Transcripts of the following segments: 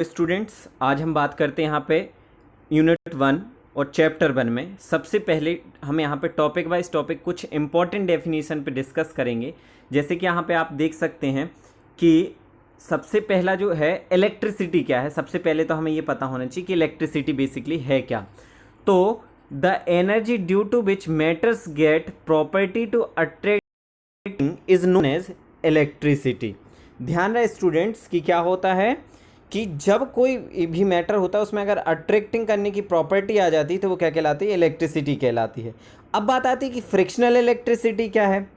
Students, आज हम बात करते हैं यहाँ पे यूनिट 1 और चैप्टर 1 में। सबसे पहले हम यहाँ पे टॉपिक वाइज टॉपिक कुछ इंपॉर्टेंट डेफिनेशन पे डिस्कस करेंगे। जैसे कि यहाँ पे आप देख सकते हैं कि सबसे पहला जो है इलेक्ट्रिसिटी क्या है। सबसे पहले तो हमें ये पता होना चाहिए कि इलेक्ट्रिसिटी बेसिकली है क्या। तो the energy due to which matters get property to attracting is known as electricity. ध्यान रहे स्टूडेंट्स कि क्या होता है कि जब कोई भी मैटर होता है उसमें अगर अट्रैक्टिंग करने की प्रॉपर्टी आ जाती है तो वो क्या कहलाती है? इलेक्ट्रिसिटी कहलाती है। अब बात आती है कि फ्रिक्शनल इलेक्ट्रिसिटी क्या है।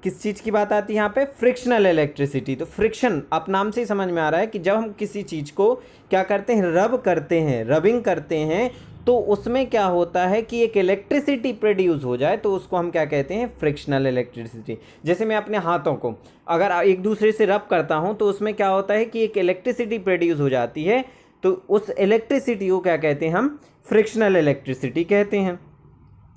किस चीज़ की बात आती है यहाँ पे? Frictional electricity. तो फ्रिक्शन आप नाम से ही समझ में आ रहा है कि जब हम किसी चीज़ को क्या करते हैं, रब करते हैं, रबिंग करते हैं, तो उसमें क्या होता है कि एक इलेक्ट्रिसिटी प्रोड्यूस हो जाए तो उसको हम क्या कहते हैं? Frictional electricity. जैसे मैं अपने हाथों को अगर एक दूसरे से रब करता हूं तो उसमें क्या होता है कि एक इलेक्ट्रिसिटी प्रोड्यूस हो जाती है, तो उस इलेक्ट्रिसिटी को क्या कहते हैं? हम फ्रिक्शनल इलेक्ट्रिसिटी कहते हैं।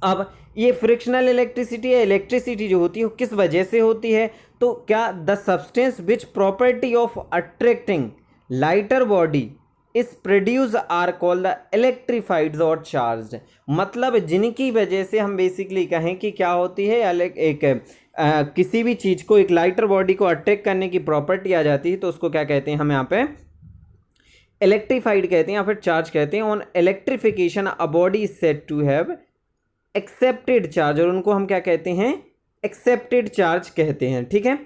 अब ये फ्रिक्शनल इलेक्ट्रिसिटी या इलेक्ट्रिसिटी जो होती है वो किस वजह से होती है? तो क्या the substance which property of attracting lighter body is produce are called the electrified और चार्ज्ड। मतलब जिनकी वजह से हम बेसिकली कहें कि क्या होती है, किसी भी चीज़ को, एक लाइटर बॉडी को अट्रैक्ट करने की प्रॉपर्टी आ जाती है तो उसको क्या कहते हैं हम यहाँ पे? इलेक्ट्रीफाइड कहते हैं या फिर चार्ज कहते हैं। On electrification a body is said to have accepted charge, और उनको हम क्या कहते हैं? एक्सेप्टेड चार्ज कहते हैं। ठीक है,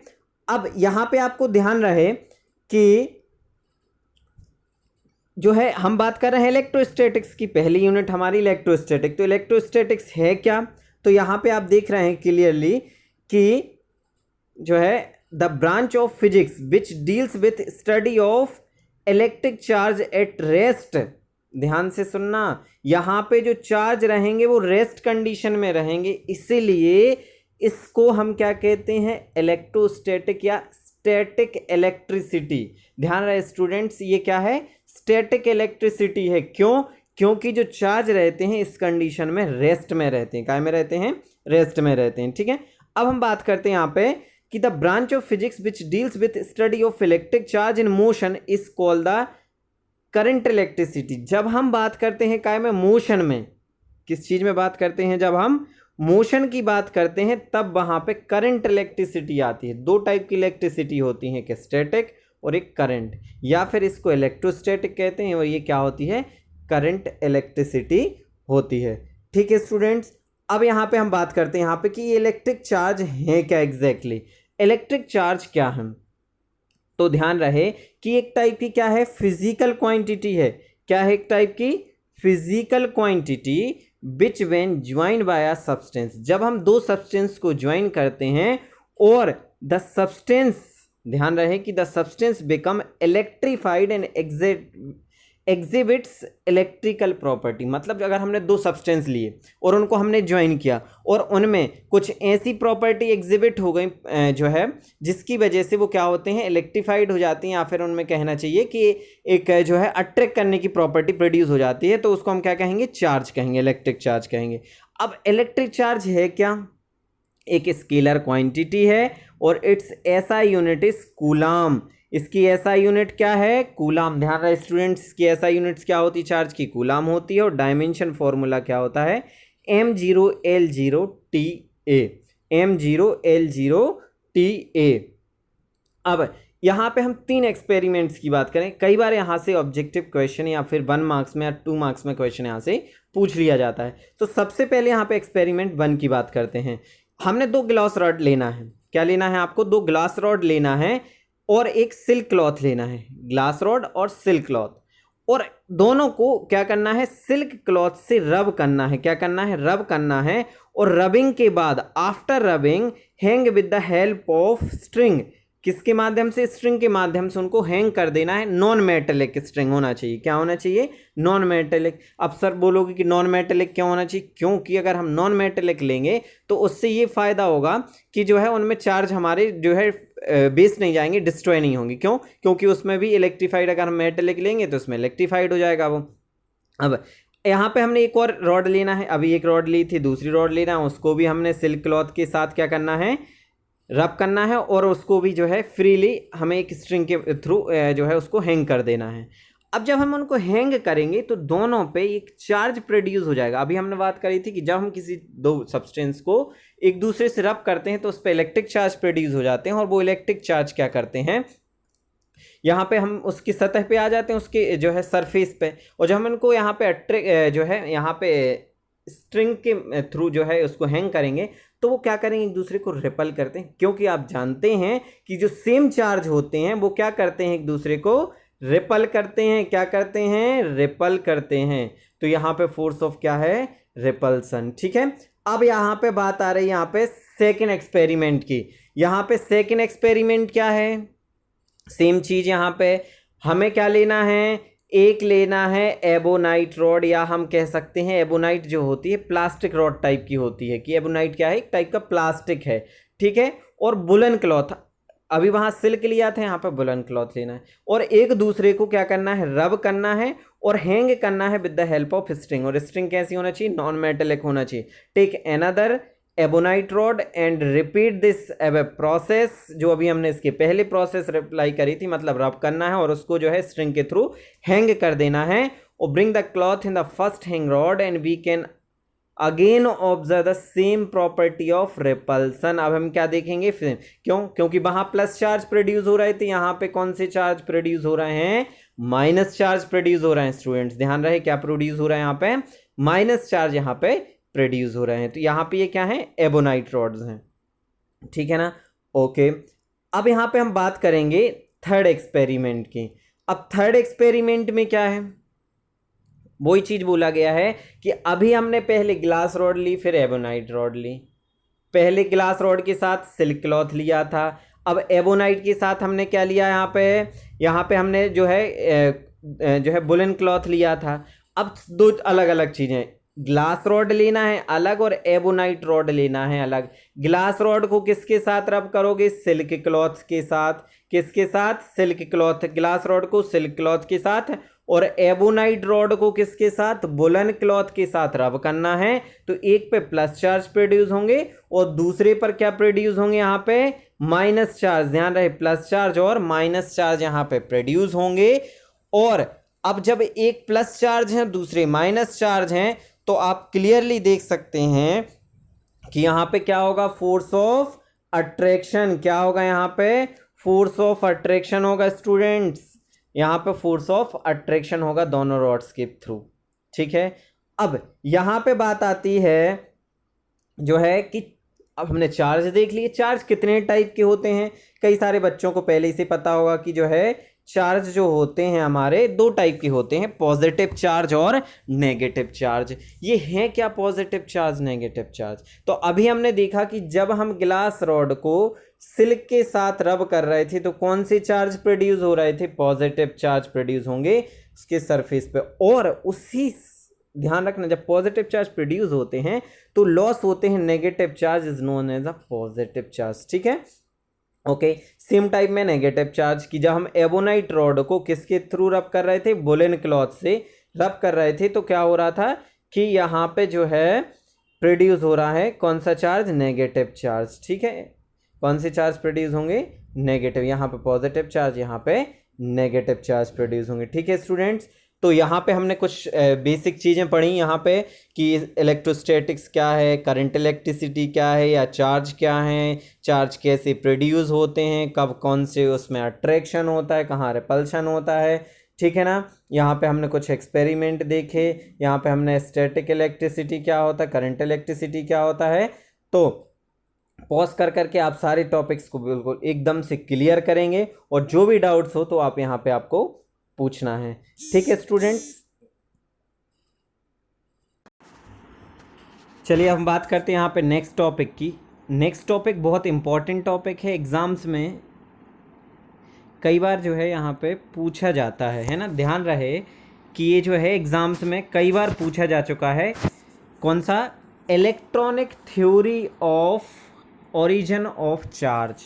अब यहाँ पे आपको ध्यान रहे कि जो है हम बात कर रहे हैं इलेक्ट्रोस्टैटिक्स की। पहली यूनिट हमारी इलेक्ट्रोस्टैटिक। तो इलेक्ट्रोस्टैटिक्स है क्या? तो यहाँ पे आप देख रहे हैं क्लियरली कि जो है the branch of physics which deals with study of electric charge at rest. ध्यान से सुनना, यहाँ पे जो चार्ज रहेंगे वो रेस्ट कंडीशन में रहेंगे, इसीलिए इसको हम क्या कहते हैं? इलेक्ट्रोस्टैटिक या स्टैटिक इलेक्ट्रिसिटी। ध्यान रहे स्टूडेंट्स, ये क्या है? स्टैटिक इलेक्ट्रिसिटी है। क्यों? क्योंकि जो चार्ज रहते हैं इस कंडीशन में रेस्ट में रहते हैं। क्या में रहते हैं? रेस्ट में रहते हैं। ठीक है, अब हम बात करते हैं यहाँ पे कि the branch of physics which deals with study of electric charge in motion is called the current electricity. जब हम बात करते हैं काय में? मोशन में। किस चीज में बात करते हैं? जब हम मोशन की बात करते हैं तब वहां पे करंट इलेक्ट्रिसिटी आती है। दो टाइप की इलेक्ट्रिसिटी होती है, एक स्टैटिक और एक करंट, या फिर इसको इलेक्ट्रोस्टैटिक कहते हैं और ये क्या होती है? करंट इलेक्ट्रिसिटी होती है। ठीक है स्टूडेंट्स, अब यहाँ पे हम बात करते हैं यहाँ पे कि ये इलेक्ट्रिक चार्ज है क्या एग्जैक्टली? इलेक्ट्रिक चार्ज क्या है? तो ध्यान रहे कि एक टाइप की क्या है? फिजिकल क्वांटिटी है। क्या है? एक टाइप की physical quantity which when join by a substance. जब हम दो सब्सटेंस को ज्वाइन करते हैं और द सब्सटेंस, ध्यान रहे कि the substance become electrified and exhibits electrical property. मतलब अगर हमने दो सब्सटेंस लिए और उनको हमने ज्वाइन किया और उनमें कुछ ऐसी प्रॉपर्टी एग्जिबिट हो गई जो है जिसकी वजह से वो क्या होते हैं? इलेक्ट्रीफाइड हो जाती हैं, या फिर उनमें कहना चाहिए कि एक जो है अट्रैक्ट करने की प्रॉपर्टी प्रोड्यूस हो जाती है, तो उसको हम क्या कहेंगे? चार्ज कहेंगे, इलेक्ट्रिक चार्ज कहेंगे। अब इलेक्ट्रिक चार्ज है क्या? एक स्केलर क्वांटिटी है और it's SI unit is coulomb. इसकी एसआई यूनिट क्या है? कूलाम। ध्यान रहे स्टूडेंट्स, इसकी एसआई यूनिट्स क्या होती है? चार्ज की कूलाम होती है। और डायमेंशन फॉर्मूला क्या होता है? m0l0ta, m0l0ta। अब यहाँ पे हम 3 एक्सपेरिमेंट्स की बात करें। कई बार यहाँ से ऑब्जेक्टिव क्वेश्चन या फिर 1 मार्क्स में या 2 मार्क्स में क्वेश्चन यहाँ से पूछ लिया जाता है। तो सबसे पहले यहाँ पे एक्सपेरिमेंट 1 की बात करते हैं। हमने 2 ग्लास रॉड लेना है। क्या लेना है आपको? 2 ग्लास रॉड लेना है और एक सिल्क क्लॉथ लेना है। ग्लास रॉड और सिल्क क्लॉथ, और दोनों को क्या करना है? सिल्क क्लॉथ से रब करना है। क्या करना है? रब करना है। और रबिंग के बाद, after rubbing, hang with the help of string. किसके माध्यम से? स्ट्रिंग के माध्यम से उनको हैंग कर देना है। नॉन मेटेलिक स्ट्रिंग होना चाहिए। क्या होना चाहिए? Non metallic. अब सर बोलोगे कि नॉन मेटेलिक क्यों होना चाहिए? क्योंकि अगर हम नॉन मेटेलिक लेंगे तो उससे ये फ़ायदा होगा कि जो है उनमें चार्ज हमारे जो है बेस नहीं जाएंगे, डिस्ट्रॉय नहीं होंगे। क्यों? क्योंकि उसमें भी इलेक्ट्रीफाइड, अगर हम मेटेलिक लेंगे तो उसमें इलेक्ट्रीफाइड हो जाएगा वो। अब यहाँ पे हमने एक और रॉड लेना है। अभी एक रॉड ली थी, दूसरी रॉड लेना है, उसको भी हमने सिल्क क्लॉथ के साथ क्या करना है? रब करना है, और उसको भी जो है फ्रीली हमें एक स्ट्रिंग के थ्रू जो है उसको हैंग कर देना है। अब जब हम उनको हैंग करेंगे तो दोनों पे एक चार्ज प्रोड्यूस हो जाएगा। अभी हमने बात करी थी कि जब हम किसी दो सब्सटेंस को एक दूसरे से रब करते हैं तो उस पर इलेक्ट्रिक चार्ज प्रोड्यूस हो जाते हैं, और वो इलेक्ट्रिक चार्ज क्या करते हैं, यहाँ पे हम उसकी सतह पे आ जाते हैं, उसके जो है सरफेस पे, और जब हम इनको यहाँ पे अट्रैक्ट जो है यहाँ पे स्ट्रिंग के थ्रू जो है उसको हैंग करेंगे तो वो क्या करेंगे, एक दूसरे को रिपल करते हैं, क्योंकि आप जानते हैं कि जो सेम चार्ज होते हैं वो क्या करते हैं, एक दूसरे को रिपल करते हैं। क्या करते हैं, रिपल करते हैं। तो यहाँ पे फोर्स ऑफ क्या है, रिपल्सन। ठीक है, अब यहाँ पे बात आ रही है यहाँ पे सेकेंड एक्सपेरिमेंट की। यहाँ पे सेकेंड एक्सपेरिमेंट क्या है, सेम चीज। यहाँ पे हमें क्या लेना है, एक लेना है एबोनाइट रॉड, या हम कह सकते हैं एबोनाइट जो होती है प्लास्टिक रॉड टाइप की होती है, कि एबोनाइट क्या है, एक टाइप का प्लास्टिक है। ठीक है, और वुलन क्लॉथ, अभी वहां सिल्क लिया था, यहाँ पे वुलन क्लॉथ लेना है, और एक दूसरे को क्या करना है, रब करना है और हैंग करना है with the help of string. और स्ट्रिंग कैसी होना चाहिए, नॉन मेटेलिक होना चाहिए। Take another ebonite rod and repeat this process, जो अभी हमने इसके पहले प्रोसेस रिप्लाई करी थी, मतलब रब करना है और उसको जो है स्ट्रिंग के थ्रू हैंग कर देना है। और bring the cloth in the first hang rod and we can again observe the same property of repulsion. अब हम क्या देखेंगे, क्योंकि वहां प्लस चार्ज प्रोड्यूस हो रहे थे, यहाँ पे कौन से चार्ज प्रोड्यूस हो रहे हैं, माइनस चार्ज प्रोड्यूस हो रहे हैं। स्टूडेंट्स ध्यान रहे, क्या प्रोड्यूस हो रहा है यहाँ पे, माइनस चार्ज यहाँ पे प्रोड्यूस हो रहे हैं। तो यहाँ पे ये क्या है, एबोनाइट रॉड्स हैं। ठीक है ना, ओके। अब यहाँ पे हम बात करेंगे थर्ड एक्सपेरिमेंट की। अब थर्ड एक्सपेरिमेंट में क्या है, वही चीज बोला गया है कि अभी हमने पहले ग्लास रॉड ली, फिर एबोनाइट रॉड ली। पहले ग्लास रॉड के साथ सिल्क क्लॉथ लिया था, अब एबोनाइट के साथ हमने क्या लिया, यहाँ पे हमने जो है वुलन क्लॉथ लिया था। अब दो अलग अलग चीजें, ग्लास रॉड लेना है अलग और एबोनाइट रॉड लेना है अलग। ग्लास रॉड को किसके साथ रब करोगे, सिल्क क्लॉथ के साथ। किसके साथ, सिल्क क्लॉथ, ग्लास रॉड को सिल्क क्लॉथ के साथ, और एबोनाइट रॉड को किसके साथ, वुलन क्लॉथ के साथ रब करना है। तो एक पे प्लस चार्ज प्रोड्यूस होंगे और दूसरे पर क्या प्रोड्यूस होंगे, यहाँ पे माइनस चार्ज। ध्यान रहे, प्लस चार्ज और माइनस चार्ज यहाँ पे प्रोड्यूस होंगे। और अब जब एक प्लस चार्ज है दूसरे माइनस चार्ज हैं, तो आप क्लियरली देख सकते हैं कि यहाँ पे क्या होगा, फोर्स ऑफ अट्रैक्शन। क्या होगा यहाँ पे, फोर्स ऑफ अट्रैक्शन होगा स्टूडेंट्स, यहाँ पे फोर्स ऑफ अट्रैक्शन होगा दोनों रॉड्स के थ्रू। ठीक है, अब यहाँ पे बात आती है जो है कि अब हमने चार्ज देख लिए, चार्ज कितने टाइप के होते हैं। कई सारे बच्चों को पहले से पता होगा कि जो है चार्ज जो होते हैं हमारे दो टाइप के होते हैं, पॉजिटिव चार्ज और नेगेटिव चार्ज। ये है क्या, पॉजिटिव चार्ज, नेगेटिव चार्ज। तो अभी हमने देखा कि जब हम ग्लास रॉड को सिल्क के साथ रब कर रहे थे तो कौन से चार्ज प्रोड्यूस हो रहे थे, पॉजिटिव चार्ज प्रोड्यूस होंगे उसके सरफेस पे। और उसी ध्यान रखना, जब पॉजिटिव चार्ज प्रोड्यूस होते हैं तो लॉस होते हैं negative charge, is known as a positive charge. ठीक है, ओके। सेम टाइप में नेगेटिव चार्ज की, जब हम एबोनाइट रॉड को किसके थ्रू रब कर रहे थे, वुलन क्लॉथ से रब कर रहे थे, तो क्या हो रहा था कि यहाँ पे जो है प्रोड्यूस हो रहा है कौन सा चार्ज, नेगेटिव चार्ज। ठीक है, कौन से चार्ज प्रोड्यूस होंगे, नेगेटिव। यहाँ पे पॉजिटिव चार्ज, यहाँ पे नेगेटिव चार्ज प्रोड्यूस होंगे। ठीक है स्टूडेंट्स, तो यहाँ पे हमने कुछ बेसिक चीज़ें पढ़ी यहाँ पे कि इलेक्ट्रोस्टैटिक्स क्या है, करंट इलेक्ट्रिसिटी क्या है, या चार्ज क्या है, चार्ज कैसे प्रोड्यूस होते हैं, कब कौन से उसमें अट्रैक्शन होता है, कहाँ रिपल्शन होता है। ठीक है ना, यहाँ पे हमने कुछ एक्सपेरिमेंट देखे, यहाँ पे हमने स्टैटिक इलेक्ट्रिसिटी क्या होता है, करंट इलेक्ट्रिसिटी क्या होता है। तो पॉज कर करके आप सारे टॉपिक्स को बिल्कुल एकदम से क्लियर करेंगे, और जो भी डाउट्स हो तो आप यहाँ पे आपको पूछना है। ठीक है स्टूडेंट्स, चलिए हम बात करते हैं यहाँ पे नेक्स्ट टॉपिक की। नेक्स्ट टॉपिक बहुत इंपॉर्टेंट टॉपिक है, एग्जाम्स में कई बार जो है यहाँ पे पूछा जाता है ना। ध्यान रहे कि ये जो है एग्जाम्स में कई बार पूछा जा चुका है। कौन सा, electronic theory of origin of charge.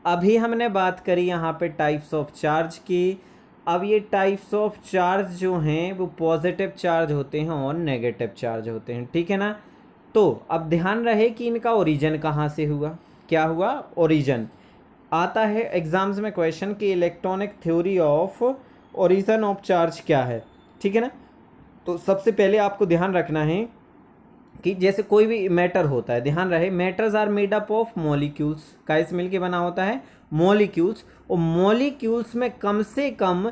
अभी हमने बात करी यहाँ पे टाइप्स ऑफ चार्ज की। अब ये टाइप्स ऑफ चार्ज जो हैं वो पॉजिटिव चार्ज होते हैं और नेगेटिव चार्ज होते हैं। ठीक है ना, तो अब ध्यान रहे कि इनका ओरिजिन कहाँ से हुआ, क्या हुआ, ओरिजिन आता है एग्जाम्स में क्वेश्चन कि electronic theory of origin of charge क्या है, ठीक है ना। तो सबसे पहले आपको ध्यान रखना है कि जैसे कोई भी मैटर होता है, ध्यान रहे matters are made up of molecules, का इस मिल के बना होता है मॉलिक्यूल्स, और मॉलिक्यूल्स में कम से कम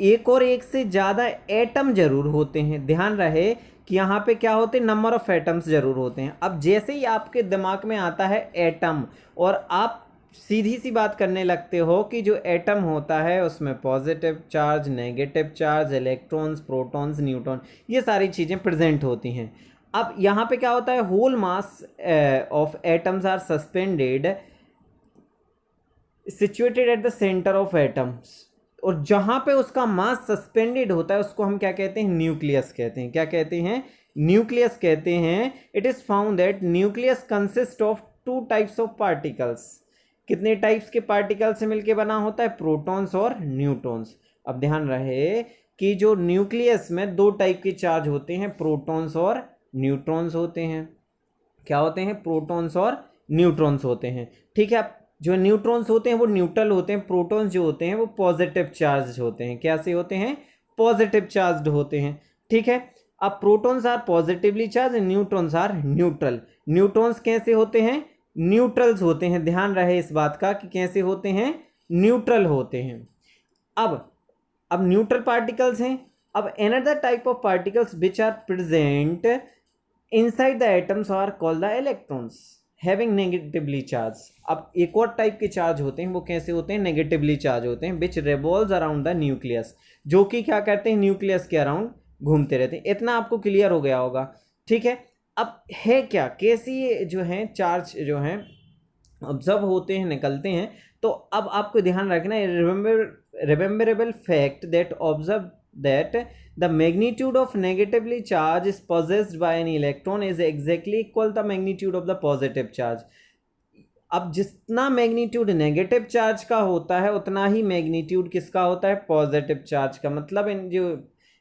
एक और एक से ज़्यादा एटम जरूर होते हैं। ध्यान रहे कि यहाँ पे क्या होते हैं, नंबर ऑफ एटम्स जरूर होते हैं। अब जैसे ही आपके दिमाग में आता है एटम, और आप सीधी सी बात करने लगते हो कि जो एटम होता है उसमें positive charge, negative charge, electrons, protons, neutron, ये सारी चीज़ें प्रेजेंट होती हैं। अब यहाँ पे क्या होता है, whole mass of atoms are suspended situated at the centre of atoms, और जहाँ पे उसका मास सस्पेंडेड होता है उसको हम क्या कहते हैं, न्यूक्लियस कहते हैं। क्या कहते हैं, न्यूक्लियस कहते हैं। It is found that nucleus consist of two types of particles. कितने टाइप्स के पार्टिकल से मिलके बना होता है, प्रोटॉन्स और न्यूट्रॉन्स। अब ध्यान रहे कि जो न्यूक्लियस में दो टाइप के चार्ज होते हैं, प्रोटॉन्स और न्यूट्रॉन्स होते हैं। क्या होते हैं, प्रोटॉन्स और न्यूट्रॉन्स होते हैं, ठीक है। जो न्यूट्रॉन्स होते हैं वो न्यूट्रल होते हैं, प्रोटॉन्स जो होते हैं वो पॉजिटिव चार्ज होते हैं। कैसे होते हैं, पॉजिटिव चार्ज होते हैं, ठीक है। अब protons are positively charge, neutrons are neutral. Neutrons कैसे होते हैं, न्यूट्रल्स होते हैं। ध्यान रहे इस बात का कि कैसे होते हैं, न्यूट्रल होते हैं। अब न्यूट्रल पार्टिकल्स हैं। अब another type of particles which are present inside the atoms are called the electrons having negatively charge. अब एक और टाइप के चार्ज होते हैं, वो कैसे होते हैं, नेगेटिवली चार्ज होते हैं, विच रिवॉल्व्स अराउंड द न्यूक्लियस, जो कि क्या करते हैं, न्यूक्लियस के अराउंड घूमते रहते हैं। इतना आपको क्लियर हो गया होगा, ठीक है। अब है क्या, कैसे ये जो है चार्ज जो हैं ऑब्जर्व होते हैं, निकलते हैं। तो अब आपको ध्यान रखना है, rememberable fact that observe that the magnitude of negatively charge is possessed by an electron is exactly equal the magnitude of the positive charge। अब जितना मैग्नीट्यूड नेगेटिव चार्ज का होता है उतना ही मैग्नीट्यूड किसका होता है, पॉजिटिव चार्ज का। मतलब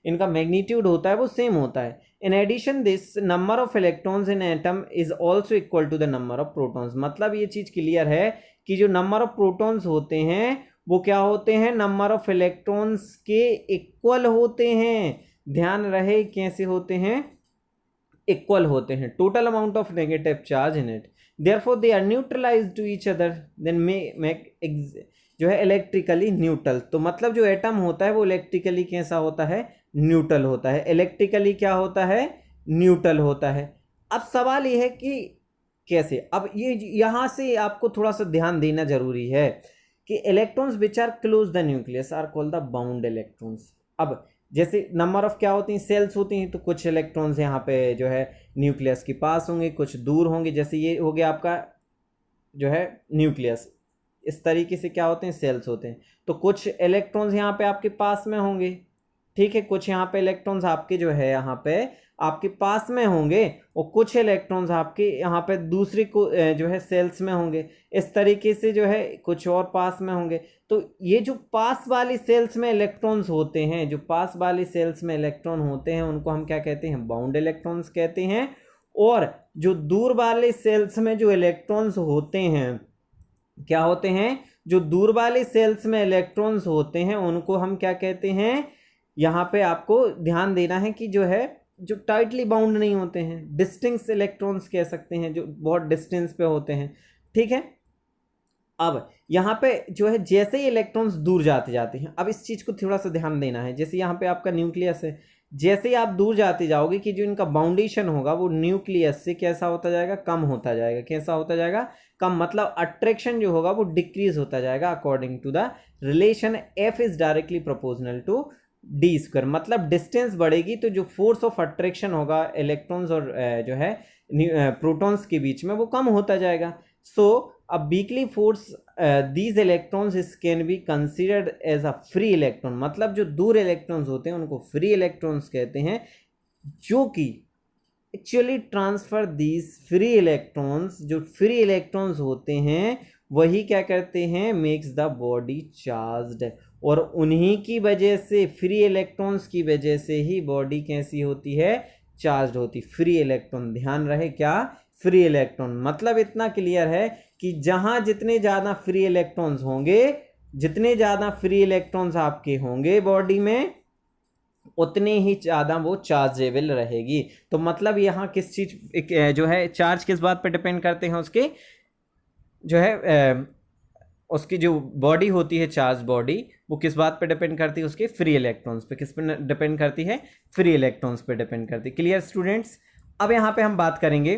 इनका मैग्नीट्यूड होता है वो सेम होता है। In addition this number of electrons in atom is also equal to the number of protons. मतलब ये चीज़ क्लियर है कि जो नंबर ऑफ प्रोटॉन्स होते हैं वो क्या होते हैं, नंबर ऑफ इलेक्ट्रॉन्स के इक्वल होते हैं। ध्यान रहे कैसे होते हैं, इक्वल होते हैं। Total amount of negative charge in it, therefore they are neutralised to each other, then make जो है इलेक्ट्रिकली न्यूट्रल। तो मतलब जो एटम होता है वो इलेक्ट्रिकली कैसा होता है, न्यूट्रल होता है। इलेक्ट्रिकली क्या होता है, न्यूट्रल होता है। अब सवाल ये है कि कैसे। अब ये यहाँ से आपको थोड़ा सा ध्यान देना जरूरी है कि electrons which are close the nucleus are called the bound electrons. अब जैसे नंबर ऑफ क्या होती हैं, सेल्स होती हैं, तो कुछ इलेक्ट्रॉन्स यहाँ पे जो है न्यूक्लियस के पास होंगे, कुछ दूर होंगे। जैसे ये हो गया आपका जो है न्यूक्लियस, इस तरीके से क्या होते हैं, सेल्स होते हैं। तो कुछ इलेक्ट्रॉन्स यहाँ पे आपके पास में होंगे, ठीक है, कुछ यहाँ पे इलेक्ट्रॉन्स आपके जो है यहाँ पे आपके पास में होंगे, और कुछ इलेक्ट्रॉन्स आपके यहाँ पे दूसरी को जो है सेल्स में होंगे। इस तरीके से जो है कुछ और पास में होंगे। तो ये जो पास वाली सेल्स में इलेक्ट्रॉन्स होते हैं, जो पास वाली सेल्स में इलेक्ट्रॉन होते हैं उनको हम क्या कहते हैं, बाउंड इलेक्ट्रॉन्स कहते हैं। और जो दूर वाले सेल्स में जो इलेक्ट्रॉन्स होते हैं, क्या होते हैं, जो दूर वाले सेल्स में इलेक्ट्रॉन्स होते हैं उनको हम क्या कहते हैं, यहाँ पे आपको ध्यान देना है कि जो है जो टाइटली बाउंड नहीं होते हैं, डिस्टेंस इलेक्ट्रॉन्स कह सकते हैं, जो बहुत डिस्टेंस पे होते हैं, ठीक है। अब यहाँ पे जो है जैसे ही इलेक्ट्रॉन्स दूर जाते जाते हैं, अब इस चीज़ को थोड़ा सा ध्यान देना है। जैसे यहाँ पे आपका न्यूक्लियस है, जैसे ही आप दूर जाते जाओगे कि जो इनका बाउंडेशन होगा वो न्यूक्लियस से कैसा होता जाएगा, कम होता जाएगा। कैसा होता जाएगा, कम। मतलब अट्रैक्शन जो होगा वो डिक्रीज होता जाएगा according to the relation F is directly proportional to D square. मतलब डिस्टेंस बढ़ेगी तो जो फोर्स ऑफ अट्रैक्शन होगा इलेक्ट्रॉन्स और जो है प्रोटॉन्स के बीच में वो कम होता जाएगा। So a weakly force these electrons is can be considered as a free electron. मतलब जो दूर इलेक्ट्रॉन्स होते हैं उनको फ्री इलेक्ट्रॉन्स कहते हैं, जो कि actually transfer these free electrons, जो फ्री इलेक्ट्रॉन्स होते हैं वही क्या करते हैं, मेक्स द बॉडी चार्ज्ड। और उन्हीं की वजह से, फ्री इलेक्ट्रॉन्स की वजह से ही बॉडी कैसी होती है, चार्ज्ड होती। फ्री इलेक्ट्रॉन, ध्यान रहे क्या, फ्री इलेक्ट्रॉन। मतलब इतना क्लियर है कि जहाँ जितने ज़्यादा फ्री इलेक्ट्रॉन्स होंगे जितने ज़्यादा फ्री इलेक्ट्रॉन्स आपके होंगे बॉडी में उतने ही ज़्यादा वो चार्जेबल रहेगी। तो मतलब यहाँ किस चीज़ जो है चार्ज किस बात पे डिपेंड करते हैं, उसके जो है उसकी जो बॉडी होती है चार्ज बॉडी, वो किस बात पे डिपेंड करती है, उसके फ्री इलेक्ट्रॉन्स पे। किस पे डिपेंड करती है, फ्री इलेक्ट्रॉन्स पे डिपेंड करती है। Clear students. अब यहाँ पे हम बात करेंगे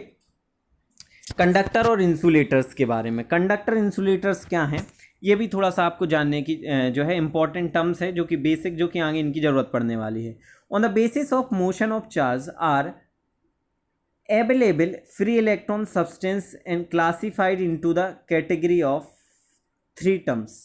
कंडक्टर और इंसुलेटर्स के बारे में। कंडक्टर इंसुलेटर्स क्या हैं, ये भी थोड़ा सा आपको जानने की जो है इंपॉर्टेंट टर्म्स है, जो कि बेसिक, जो कि आगे इनकी ज़रूरत पड़ने वाली है। On the basis of motion of charge are available free electron substance and classified into the category of 3 terms.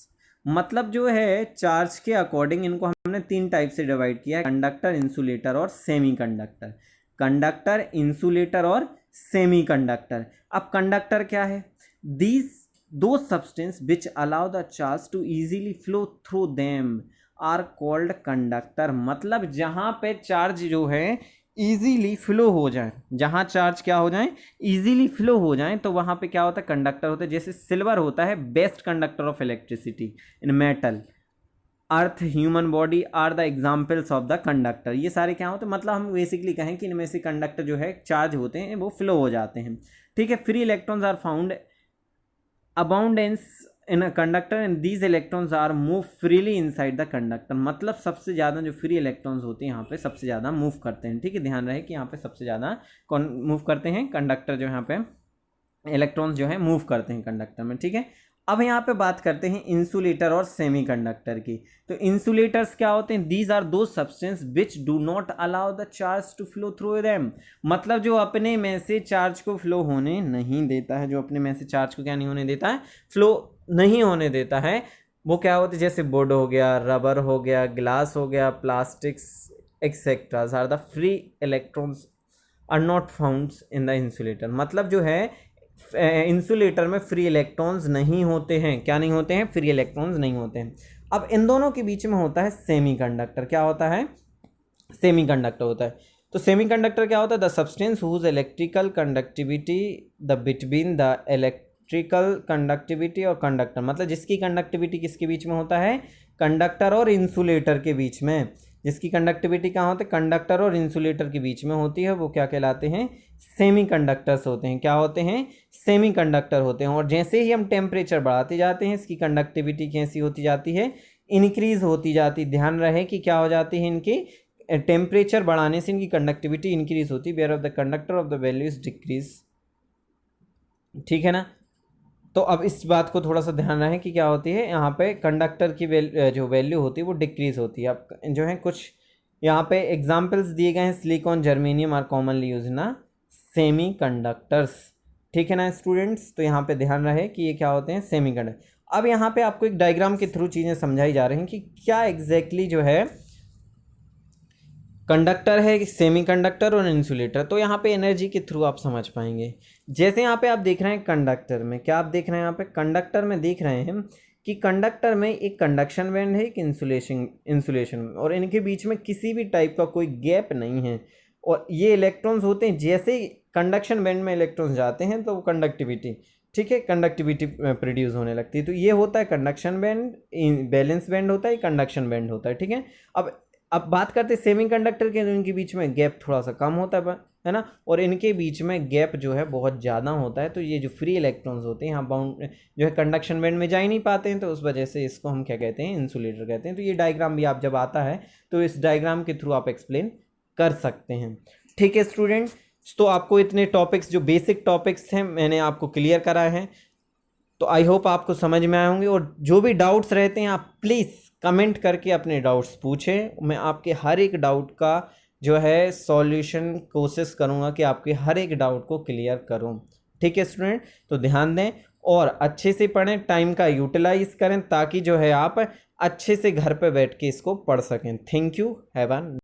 मतलब जो है चार्ज के अकॉर्डिंग इनको हमने 3 टाइप से डिवाइड किया है, कंडक्टर, इंसुलेटर और सेमी कंडक्टर। कंडक्टर, इंसुलेटर और सेमी कंडक्टर। अब कंडक्टर क्या है, these those substance which allow the charge to easily flow through them are called conductor. मतलब जहाँ पे चार्ज जो है इजीली फ्लो हो जाए, जहाँ चार्ज क्या हो जाए, इजीली फ्लो हो जाए, तो वहाँ पे क्या होता है, कंडक्टर होता है। जैसे सिल्वर होता है best conductor of electricity in metal, earth, human body are the examples of the conductor. ये सारे क्या होते हैं, मतलब हम बेसिकली कहें कि इनमें से कंडक्टर जो है चार्ज होते हैं वो फ्लो हो जाते हैं। ठीक है। Free electrons are found abundance in a conductor and these electrons are move freely inside the conductor. मतलब सबसे ज़्यादा जो फ्री इलेक्ट्रॉन्स होते हैं यहाँ पे सबसे ज़्यादा मूव करते हैं। ठीक है, ध्यान रहे कि यहाँ पे सबसे ज़्यादा कौन मूव करते हैं, कंडक्टर जो यहाँ पे इलेक्ट्रॉन्स जो है मूव करते हैं कंडक्टर में। ठीक है। अब यहाँ पे बात करते हैं इंसुलेटर और सेमीकंडक्टर की। तो इंसुलेटर्स क्या होते हैं, these are those substance which do not allow the charge to flow through them. मतलब जो अपने में से चार्ज को फ्लो होने नहीं देता है, जो अपने में से चार्ज को क्या नहीं होने देता है, फ्लो नहीं होने देता है, वो क्या होते हैं, जैसे वुड हो गया, रबर हो गया, ग्लास हो गया, plastics etcetera are the free electrons are not found in the insulator. मतलब जो है इंसुलेटर में फ्री इलेक्ट्रॉन्स नहीं होते हैं। क्या नहीं होते हैं, फ्री इलेक्ट्रॉन्स नहीं होते हैं। अब इन दोनों के बीच में होता है सेमीकंडक्टर। क्या होता है, सेमीकंडक्टर होता है। तो सेमीकंडक्टर क्या होता है, the substance whose electrical conductivity the between the electrical conductivity और कंडक्टर। मतलब जिसकी कंडक्टिविटी किसके बीच में होता है, कंडक्टर और इंसुलेटर के बीच में। जिसकी कंडक्टिविटी कहाँ होती है, कंडक्टर और इंसुलेटर के बीच में होती है, वो क्या कहलाते हैं, सेमी कंडक्टर्स होते हैं। क्या होते हैं, सेमी कंडक्टर होते हैं। और जैसे ही हम टेम्परेचर बढ़ाते जाते हैं, इसकी कंडक्टिविटी कैसी होती जाती है, इंक्रीज होती जाती। ध्यान रहे कि क्या हो जाती है, इनकी टेम्परेचर बढ़ाने से इनकी कंडक्टिविटी इंक्रीज होती है, where of the conductor of the value is decrease. ठीक है ना। तो अब इस बात को थोड़ा सा ध्यान रहे कि क्या होती है, यहाँ पे कंडक्टर की जो वैल्यू होती है वो डिक्रीज होती है। अब जो है कुछ यहाँ पे एग्जांपल्स दिए गए हैं, silicon, germanium are commonly use ना सेमी कंडक्टर्स। ठीक है ना स्टूडेंट्स। तो यहाँ पे ध्यान रहे कि ये क्या होते हैं, सेमी कंडक्टर। अब यहाँ पे आपको एक डायग्राम के थ्रू चीज़ें समझाई जा रही हैं कि क्या एग्जैक्टली जो है कंडक्टर है, सेमीकंडक्टर और इंसुलेटर। तो यहाँ पे एनर्जी के थ्रू आप समझ पाएंगे। जैसे यहाँ पे आप देख रहे हैं कंडक्टर में, क्या आप देख रहे हैं, यहाँ पे कंडक्टर में देख रहे हैं कि कंडक्टर में एक कंडक्शन बैंड है, एक इंसुलेशन, और इनके बीच में किसी भी टाइप का कोई गैप नहीं है। और ये इलेक्ट्रॉन्स होते हैं, जैसे कंडक्शन बैंड में इलेक्ट्रॉन्स जाते हैं तो कंडक्टिविटी, ठीक है, कंडक्टिविटी प्रोड्यूस होने लगती है। तो ये होता है कंडक्शन बैंड, बैलेंस बैंड होता है, कंडक्शन बैंड होता है। ठीक है। अब बात करते हैं सेमीकंडक्टर के, इनके बीच में गैप थोड़ा सा कम होता है ना, और इनके बीच में गैप जो है बहुत ज़्यादा होता है। तो ये जो फ्री इलेक्ट्रॉन्स होते हैं यहाँ बाउंड जो है कंडक्शन बैंड में जा ही नहीं पाते हैं, तो उस वजह से इसको हम क्या कहते हैं, इंसुलेटर कहते हैं। तो ये डायग्राम भी आप जब आता है तो इस डायग्राम के थ्रू आप एक्सप्लेन कर सकते हैं। ठीक है स्टूडेंट। तो आपको इतने टॉपिक्स, जो बेसिक टॉपिक्स हैं, मैंने आपको क्लियर कराए हैं। तो आई होप आपको समझ में आए होंगे। और जो भी डाउट्स रहते हैं आप प्लीज़ कमेंट करके अपने डाउट्स पूछें। मैं आपके हर एक डाउट का जो है सॉल्यूशन कोशिश करूंगा कि आपके हर एक डाउट को क्लियर करूं। ठीक है स्टूडेंट। तो ध्यान दें और अच्छे से पढ़ें, टाइम का यूटिलाइज करें, ताकि जो है आप अच्छे से घर पे बैठ के इसको पढ़ सकें। Thank you. Have a